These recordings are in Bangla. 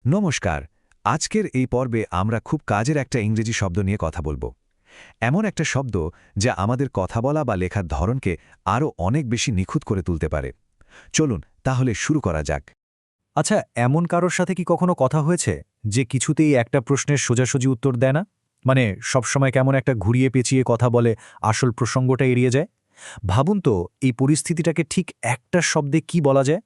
নমস্কার। আজকের এই পর্বে আমরা খুব কাজের একটা ইংরেজি শব্দ নিয়ে কথা বলবো। এমন একটা শব্দ যা আমাদের কথা বলা বা লেখার ধরনকে আরও অনেক বেশি নিখুঁত করে তুলতে পারে। চলুন তাহলে শুরু করা যাক। আচ্ছা, এমন কারোর সাথে কি কখনো কথা হয়েছে যে কিছুতেই একটা প্রশ্নের সোজাসুজি উত্তর দেয় না? মানে সবসময় কেমন একটা ঘুরিয়ে পেঁচিয়ে কথা বলে, আসল প্রসঙ্গটা এড়িয়ে যায়? ভাবুন তো, এই পরিস্থিতিটাকে ঠিক একটা শব্দে কি বলা যায়?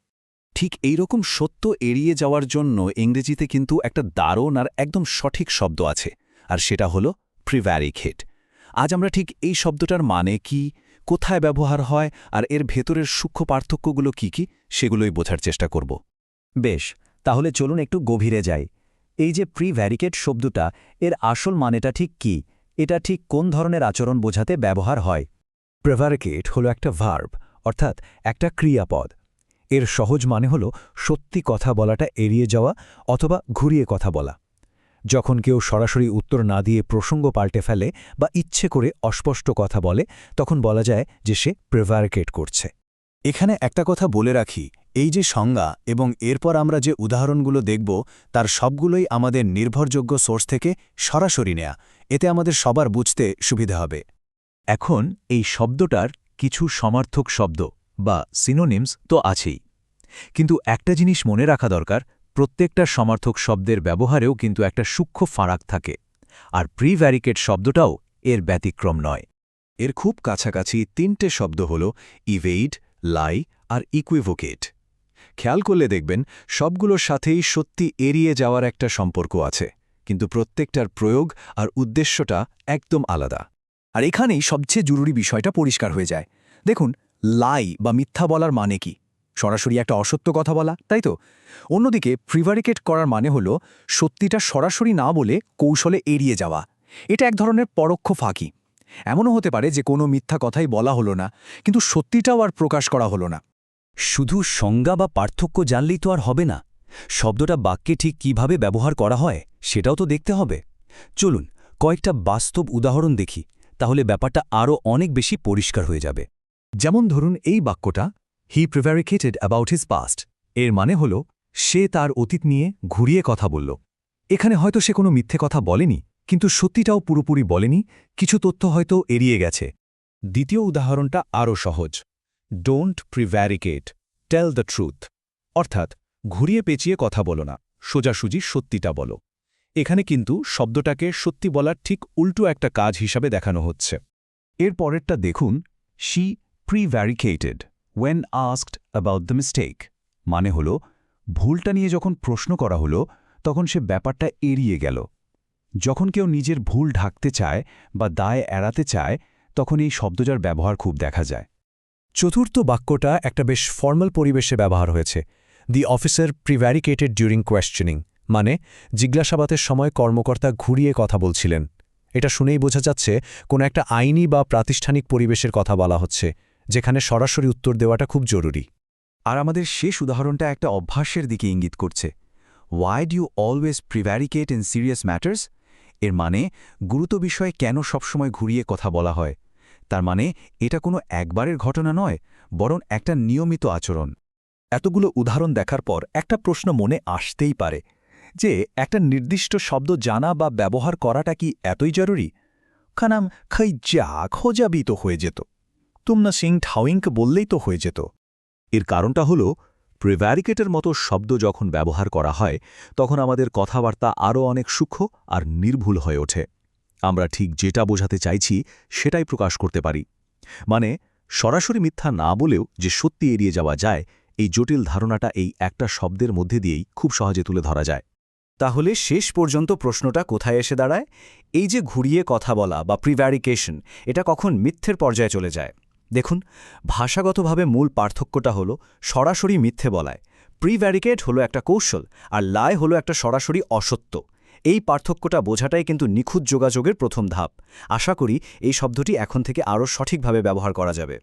ঠিক এইরকম সত্য এড়িয়ে যাওয়ার জন্য ইংরেজিতে কিন্তু একটা দারুণ আর একদম সঠিক শব্দ আছে, আর সেটা হলো প্রিভ্যারিকেট। আজ আমরা ঠিক এই শব্দটার মানে কি, কোথায় ব্যবহার হয়, আর এর ভেতরের সূক্ষ্ম পার্থক্যগুলো কি সেগুলোই বোঝার চেষ্টা করব। বেশ, তাহলে চলুন একটু গভীরে যাই। এই যে প্রিভ্যারিকেট শব্দটা, এর আসল মানেটা ঠিক কি? এটা ঠিক কোন ধরনের আচরণ বোঝাতে ব্যবহার হয়? প্রিভ্যারিকেট হলো একটা ভার্ব, অর্থাৎ একটা ক্রিয়াপদ। এর সহজ মানে হল সত্যি কথা বলাটা এড়িয়ে যাওয়া অথবা ঘুরিয়ে কথা বলা। যখন কেউ সরাসরি উত্তর না দিয়ে প্রসঙ্গ পাল্টে ফেলে বা ইচ্ছে করে অস্পষ্ট কথা বলে, তখন বলা যায় যে সে প্রিভ্যারিকেট করছে। এখানে একটা কথা বলে রাখি, এই যে সংজ্ঞা এবং এরপর আমরা যে উদাহরণগুলো দেখব তার সবগুলোই আমাদের নির্ভরযোগ্য সোর্স থেকে সরাসরি নেয়া। এতে আমাদের সবার বুঝতে সুবিধা হবে। এখন এই শব্দটার কিছু সমার্থক শব্দ বা সিনোনিমস তো আছেই, কিন্তু একটা জিনিস মনে রাখা দরকার, প্রত্যেকটা সমার্থক শব্দের ব্যবহারেও কিন্তু একটা সূক্ষ্ম ফারাক থাকে, আর প্রিভ্যারিকেট শব্দটাও এর ব্যতিক্রম নয়। এর খুব কাছাকাছি তিনটে শব্দ হল ইভেইড, লাই আর ইকুইভোকেট। খেয়াল করলে দেখবেন সবগুলোর সাথেই সত্যি এড়িয়ে যাওয়ার একটা সম্পর্ক আছে, কিন্তু প্রত্যেকটার প্রয়োগ আর উদ্দেশ্যটা একদম আলাদা। আর এখানেই সবচেয়ে জরুরি বিষয়টা পরিষ্কার হয়ে যায়। দেখুন, লাই বা মিথ্যা বলার মানে কি? সরাসরি একটা অসত্য কথা বলা, তাই তো? অন্যদিকে প্রিভারিকেট করার মানে হল সত্যিটা সরাসরি না বলে কৌশলে এড়িয়ে যাওয়া। এটা এক ধরনের পরোক্ষ ফাঁকি। এমনও হতে পারে যে কোনো মিথ্যা কথাই বলা হলো না, কিন্তু সত্যিটাও আর প্রকাশ করা হলো না। শুধু সংজ্ঞা বা পার্থক্য জানলেই তো আর হবে না, শব্দটা বাক্যে ঠিক কিভাবে ব্যবহার করা হয় সেটাও তো দেখতে হবে। চলুন কয়েকটা বাস্তব উদাহরণ দেখি, তাহলে ব্যাপারটা আরও অনেক বেশি পরিষ্কার হয়ে যাবে। যেমন ধরুন এই বাক্যটা, হি প্রিভ্যারিকেটেড অ্যাবাউট হিজ পাস্ট। এর মানে হল সে তার অতীত নিয়ে ঘুরিয়ে কথা বলল। এখানে হয়তো সে কোনো মিথ্যে কথা বলেনি, কিন্তু সত্যিটাও পুরোপুরি বলেনি, কিছু তথ্য হয়তো এড়িয়ে গেছে। দ্বিতীয় উদাহরণটা আরও সহজ, ডোন্ট প্রিভ্যারিকেট, টেল দ্য ট্রুথ। অর্থাৎ ঘুরিয়ে পেঁচিয়ে কথা বলো না, সোজাসুজি সত্যিটা বলো। এখানে কিন্তু শব্দটাকে সত্যি বলার ঠিক উল্টো একটা কাজ হিসাবে দেখানো হচ্ছে। এর পরেরটা দেখুন, she prevaricated when asked about the mistake. মানে হল ভুলটা নিয়ে যখন প্রশ্ন করা হলো তখন সে ব্যাপারটা এড়িয়ে গেল। যখন কেউ নিজের ভুল ঢাকতে চায় বা দায় এড়াতে চায়, তখন এই শব্দটার ব্যবহার খুব দেখা যায়। চতুর্থ বাক্যটা একটা বেশ ফর্মাল পরিবেশে ব্যবহার হয়েছে, দি অফিসার প্রিভ্যারিকেটেড ডিউরিং কোয়েশ্চেনিং। মানে জিজ্ঞাসাবাদের সময় কর্মকর্তা ঘুরিয়ে কথা বলছিলেন। এটা শুনেই বোঝা যাচ্ছে কোনো একটা আইনি বা প্রাতিষ্ঠানিক পরিবেশের কথা বলা হচ্ছে, যেখানে সরাসরি উত্তর দেওয়াটা খুব জরুরি। আর আমাদের শেষ উদাহরণটা একটা অভ্যাসের দিকে ইঙ্গিত করছে, why do you always prevaricate in serious matters. এর মানে গুরুত্ব বিষয়ে কেন সবসময় ঘুরিয়ে কথা বলা হয়। তার মানে এটা কোনো একবারের ঘটনা নয়, বরং একটা নিয়মিত আচরণ। এতগুলো উদাহরণ দেখার পর একটা প্রশ্ন মনে আসতেই পারে যে একটা নির্দিষ্ট শব্দ জানা বা ব্যবহার করাটা কি এতই জরুরি? খানাম খাই যা খোঁজাবি তো হয়ে যেত, তুমনা সিং ঠাউইংকে বললেই তো হয়ে যেত। এর কারণটা হলো, প্রিভ্যারিকেটের মতো শব্দ যখন ব্যবহার করা হয় তখন আমাদের কথাবার্তা আরও অনেক সূক্ষ্ম আর নির্ভুল হয়ে ওঠে। আমরা ঠিক যেটা বোঝাতে চাইছি সেটাই প্রকাশ করতে পারি। মানে সরাসরি মিথ্যা না বলেও যে সত্যি এড়িয়ে যাওয়া যায়, এই জটিল ধারণাটা এই একটা শব্দের মধ্যে দিয়েই খুব সহজে তুলে ধরা যায়। তাহলে শেষ পর্যন্ত প্রশ্নটা কোথায় এসে দাঁড়ায়? এই যে ঘুরিয়ে কথা বলা বা প্রিভ্যারিকেশন, এটা কখন মিথ্যের পর্যায়ে চলে যায়? দেখুন, ভাষাগতভাবে মূল পার্থক্যটা হলো সরাসরি মিথ্যে বলায়। প্রিভ্যারিকেট হলো একটা কৌশল, আর লাই হলো একটা সরাসরি অসত্য। এই পার্থক্যটা বোঝাটাই কিন্তু নিখুঁত যোগাযোগের প্রথম ধাপ। আশা করি এই শব্দটি এখন থেকে আরও সঠিকভাবে ব্যবহার করা যাবে।